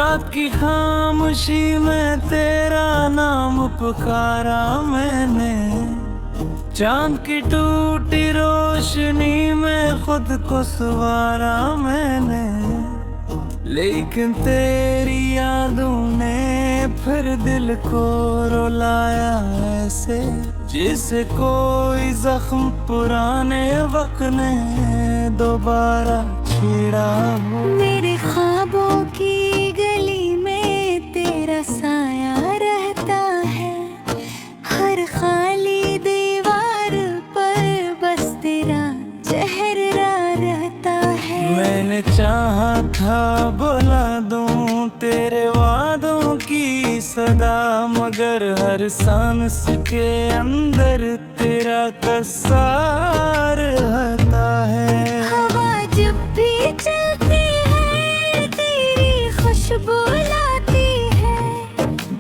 रात की खामोशी में तेरा नाम पुकारा मैंने, चांद की टूटी रोशनी में खुद को संवारा मैंने। लेकिन तेरी यादों ने फिर दिल को रुलाया ऐसे, जिसे कोई जख्म पुराने वक्त ने दोबारा छेड़ा हो। मेरे ख्वाबों की गली में तेरा साया रहता है, हर खाली दीवार पर बस तेरा चेहरा रहता है। मैंने चाहा था बुला दूं तेरे वादों की सदा, मगर हर सांस के अंदर तेरा कसार रहता है। हवा जब भी चलती है तेरी खुशबू लाती है,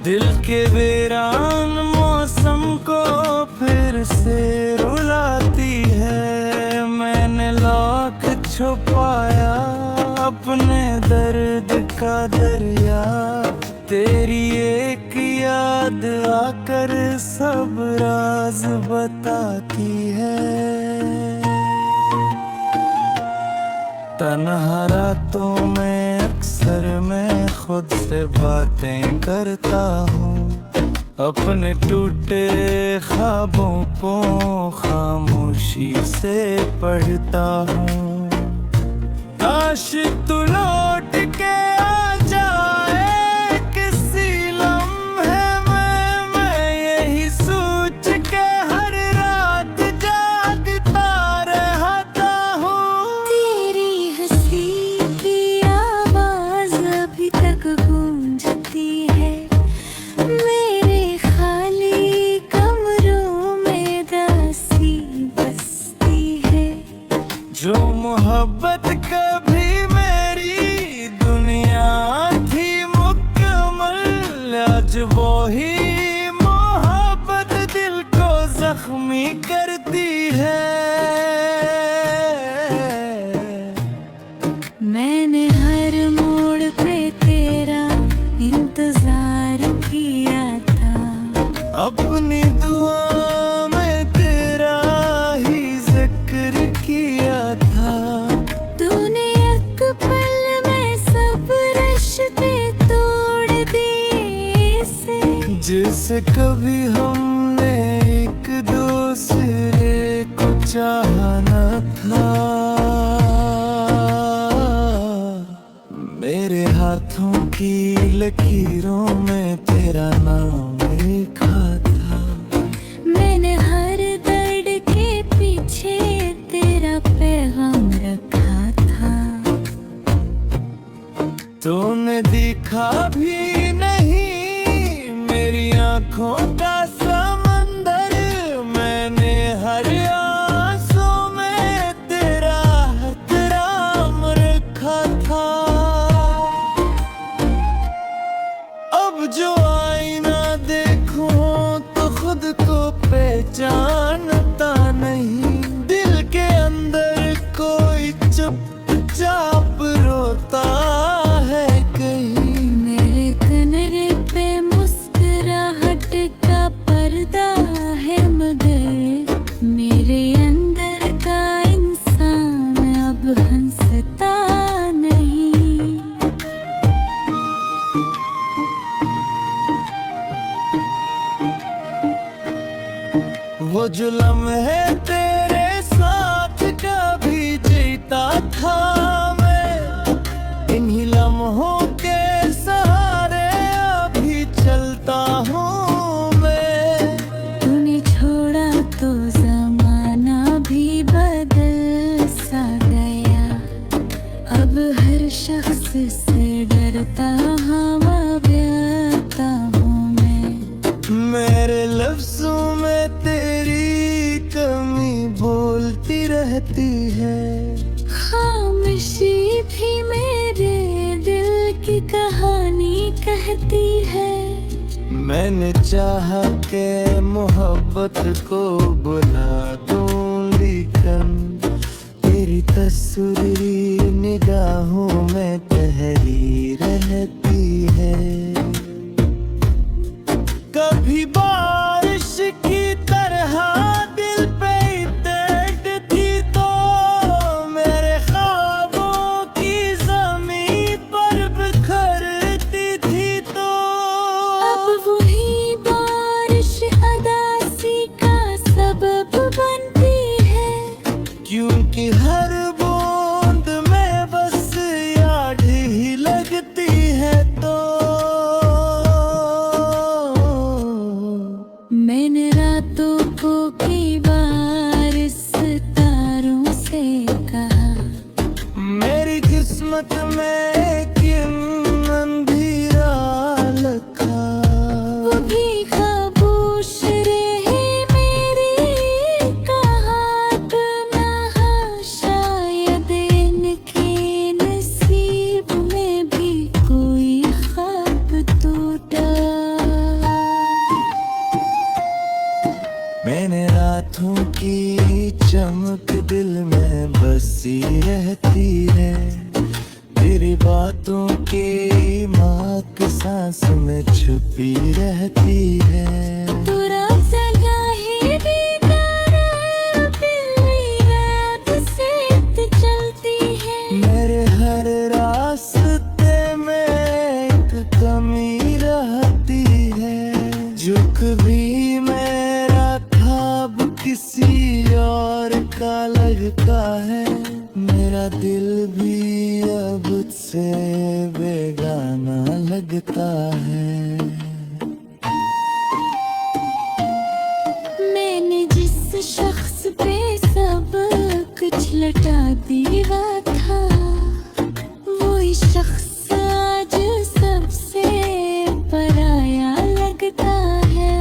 दिल के वीरान मौसम को फिर से रुलाती है। मैंने लौक छुपाया अपने दर्द का दरिया, तेरी एक याद आकर सब राज बताती है। तन्हा रातों में अक्सर मैं खुद से बातें करता हूँ, अपने टूटे ख्वाबों को खामोशी से पढ़ता हूँ। काश तू लौट के आ जाए किसी लम्हे में, मैं यही सोच के हर रात जागता रहता हूँ। तेरी हंसी की आवाज अभी तक गूंजती है, मेरे खाली कमरों में दासी बसती है। जो मोहब्बत कभी मेरी दुनिया थी मुकम्मल, आज वो ही मोहब्बत दिल को जख्मी करती है। मैंने हर मोड़ पे तेरा इंतजार किया था, अपनी दुआ में तेरा ही जिक्र किया था। तूने एक पल में सब रिश्ते तोड़ दिए से, जिसे कभी हमने एक दूसरे को चाहा न था। मेरे हाथों की लकीरों में तेरा नाम लिखा था, मैंने हर दर्द के पीछे तेरा पैगाम रखा था। तूने देखा भी नहीं मेरी आंखों का समंदर, मैंने हर आंसू में तेरा एहतराम रखा था। अब जो आईना देखूं तो खुद को पहचानता नहीं, दिल के अंदर कोई चुपचाप रोता है कहीं। मेरे कमरे पे मुस्कुराहट का पर्दा है, मगर मेरे अंदर का इंसान अब हंसता नहीं। वो जो लम्हे तेरे साथ कभी जीता था मैं, इन्हीं लम्हों के सहारे अभी चलता हूँ मैं। तूने छोड़ा तो जमाना भी बदल सा गया, अब हर शख्स से डरता हवा व्यथा हूँ मैं। मेरे लफ्जों में तेरी कमी बोलती रहती है, खामोशी भी मेरे दिल की कहानी कहती है। मैंने चाहा के मोहब्बत को बुला दूं, लेकिन तेरी तस्वीर निगाहों में ठहरी रहती हर बूंद में बस याद ही लगती है तो मैंने रातों को कई बार सितारों से कहा, मेरी किस्मत में किन अंधेरा लखा। वो भी खामोश रहे मेरी कहा तो ना, शायद इनके नसीब में भी कोई ख्वाब टूटा। मैंने रातों की चमक दिल में बसी रहती है, तेरी बातों की महक सांस में छुपी रहती है। पूरा जगह ही बेकार बिल्ली रात से चलती है। मेरे हर रास्ते में एक कमी रहती है, जो कभी मेरा ख्वाब किसी और का लगता है, मेरा दिल भी अब से बेगाना लगता है। मैंने जिस शख्स पे सब कुछ लटा दिया था, वही शख्स आज सबसे पराया लगता है।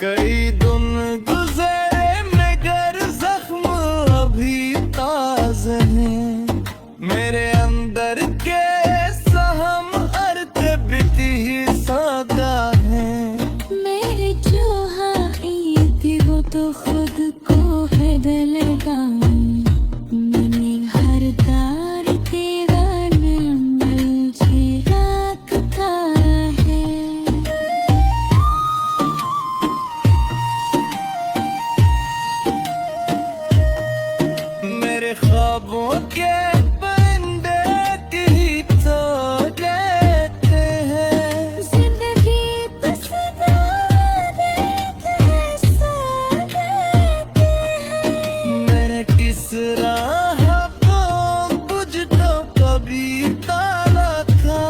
कई दिन गुजरे मगर जख्म अभी ताज़ा हैं, मेरे अंदर के सहम अर्थ बीती ही सादा हैं। मेरे जो हाई थी वो तो खुद को है लगाऊं, मैंने हर तार तेरा नंबर रखा है। मेरे ख्वाबों के परिंदे की तो लेते हैं, जिंदगी बस देते हैं, सो देते हैं। मैंने किस राह को बुझ तो कभी ताला था,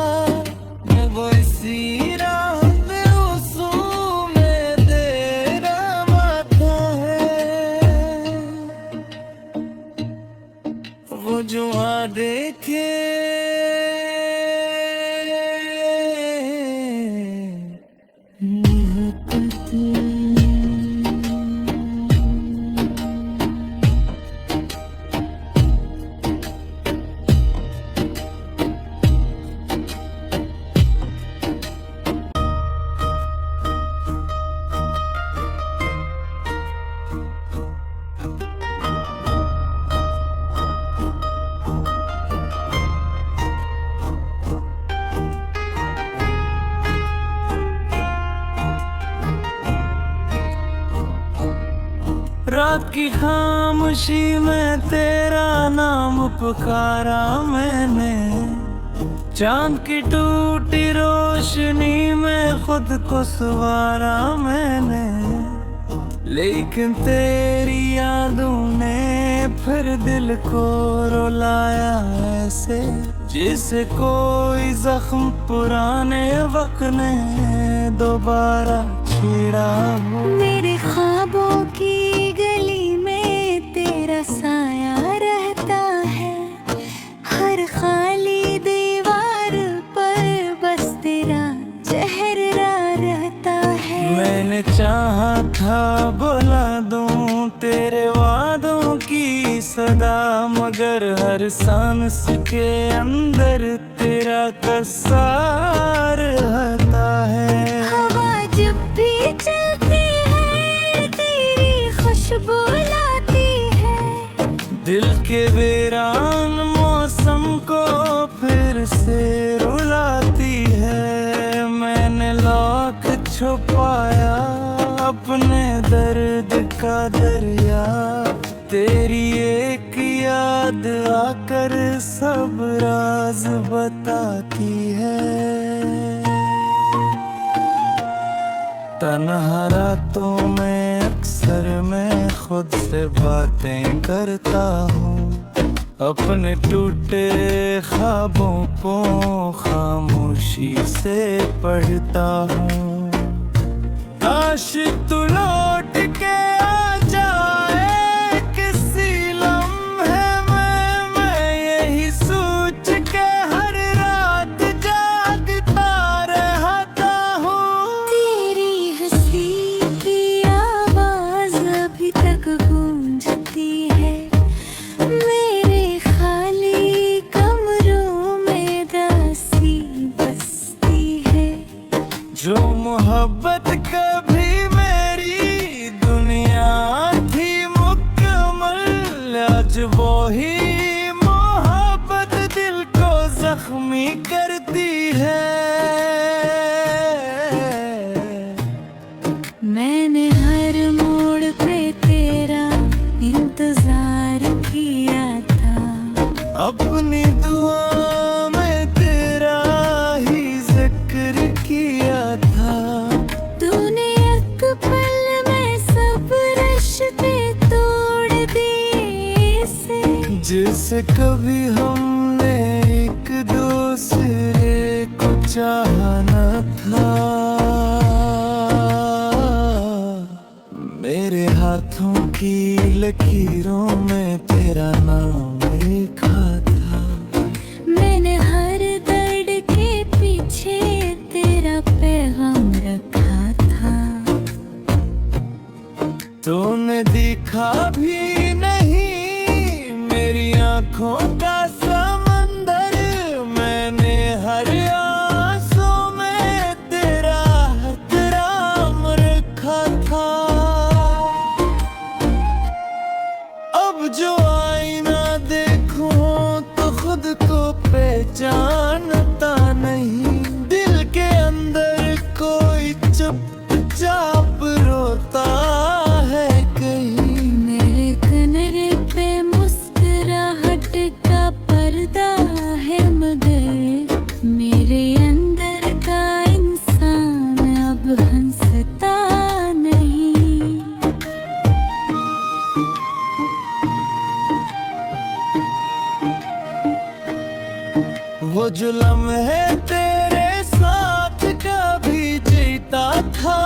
वो इसी राह में उसूल में तेरा माथा है। वो जो आ देखे रात की खामोशी में तेरा नाम पुकारा मैंने, चांद की टूटी रोशनी में खुद को संवारा मैंने, लेकिन तेरी यादों ने फिर दिल को रुलाया ऐसे, जिसे कोई जख्म पुराने वक्त ने दोबारा छेड़ा हो। मेरे ख्वाबों की गली में तेरा साया रहता है, हर खाली दीवार पर बस तेरा चेहरा रहता है। मैंने चाहा था बुला दूं तेरे वादों की सदा, मगर हर सांस के अंदर तेरा कसार रहता है। हवा जब भी चलती है तेरी खुशबू लाती है, दिल के वीरान मौसम को फिर से रुलाती है। मैंने लाख छुपाया अपने दर्द का दरिया, तेरी एक याद आकर सब राज बताती है। तन्हा रातों में अक्सर मैं खुद से बातें करता हूँ, अपने टूटे ख्वाबों को खामोशी से पढ़ता हूँ। काश तू लौट के आ जाए किसी लम्हे में, मैं यही सोच के हर रात जागता रहता हूँ। तेरी हंसी की आवाज अभी तक गूंजती है मेरे खाली कमरों में, दासी बसती है। जो मोहब्बत कभी मेरी दुनिया थी मुकम्मल, आज वो ही मोहब्बत दिल को जख्मी करती है। मैंने हर मोड़ पे तेरा इंतजार किया था, अपनी दुआ में तेरा ही जिक्र किया था। तूने एक पल में सब रिश्ते तोड़ दिए से, जिसे कभी हमने एक दूसरे को चाहा न था। मेरे हाथों की लकीरों में तेरा नाम लिखा था। मैंने हर दर्द के पीछे तेरा पैगाम रखा था। तूने देखा भी नहीं मेरी आंखों का समंदर, मैंने हर आंसू में तेरा एहतराम रखा था। अब जो आईना देखूं तो खुद को पहचानता नहीं, दिल के अंदर कोई चुपचाप रोता है कहीं। मेरे कनरे पे मुस्कुराहट का पर्दा है, मगर मेरे अंदर का इंसान अब हंसता नहीं। वो जो लम्हे तेरे साथ कभी जीता था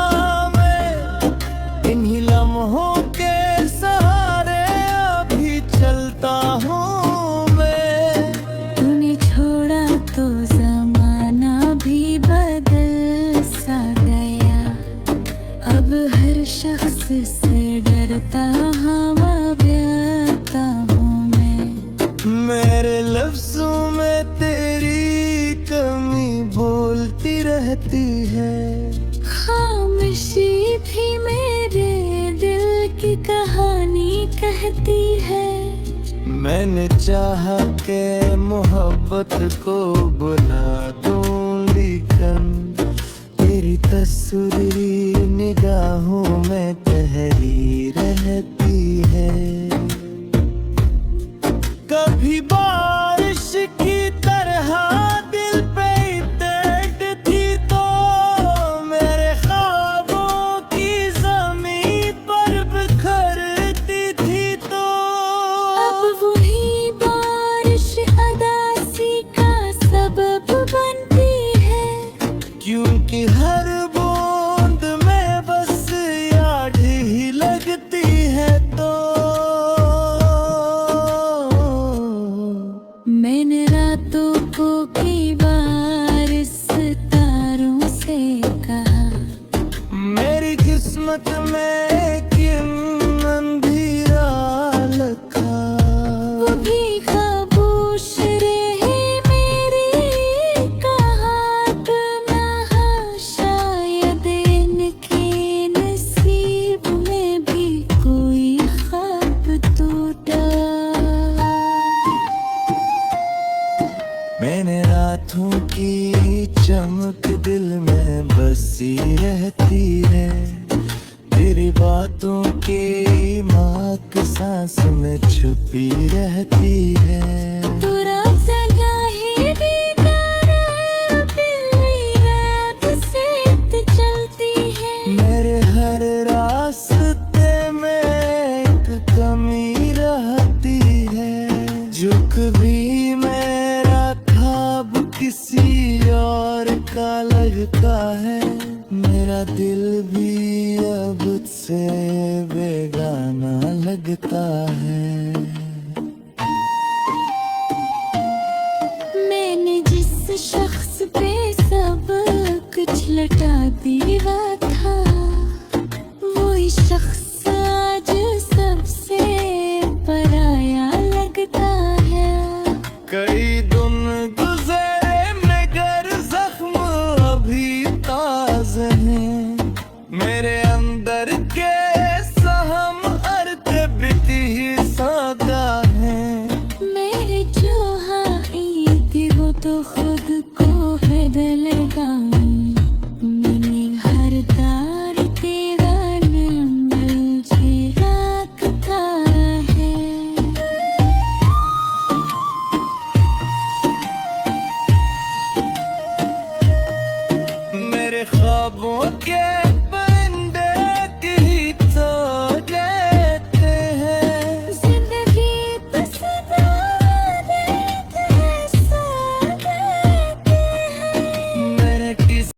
मैं, इन्हीं लम्हों के सहारे अभी चलता हूँ मैं। तूने छोड़ा तो जमाना भी बदल सा गया, अब हर शख्स से डरता हवा व्यथा हूँ मैं। मेरे लफ्जों में तेरी कमी बोलती रहती है, खामोशी भी मेरे दिल की कहानी कहती है। मैंने चाहा के मोहब्बत को बुला दूं, लेकिन तेरी तस्वीर निगाहों में ठहरी रहती है। कभी बारिश की तरह दिल पे तड़पती तो मेरे ख्वाबों की ज़मीं पर बिखरती थी तो। अब वही बारिश अदासी का सबब बनती है, क्योंकि हर बूंद में बस याद ही लगती है तो। मैंने रातों को कई बार सितारों से कहा, मेरी किस्मत में किन अंधेरा लखा। वो भी खामोश रहे मेरी कहा कहा, शायद इनके नसीब में भी कोई ख्वाब टूटा। मैंने रातों की चमक दिल में बसी रहती है, तेरी बातों की महक सांस में छुपी रहती है। तू रात जगा ही दीदार अपनी रात से चलती है। मेरे हर रास्ते में एक कमी रहती है, झुक भी मेरा ख्वाब किसी और का लगता है, मेरा दिल भी अब से बेगाना लगता है। मैंने जिस शख्स पे सब कुछ लटा दिया था, वही शख्स आज सबसे पराया लगता है। कई दिन गुजरे मगर जख्म अभी ताज़े हैं, मेरे अंदर के सहम अर्थ बिती ही सादा हैं। मेरे जो हाँ थी वो तो खुद को है दिल लगा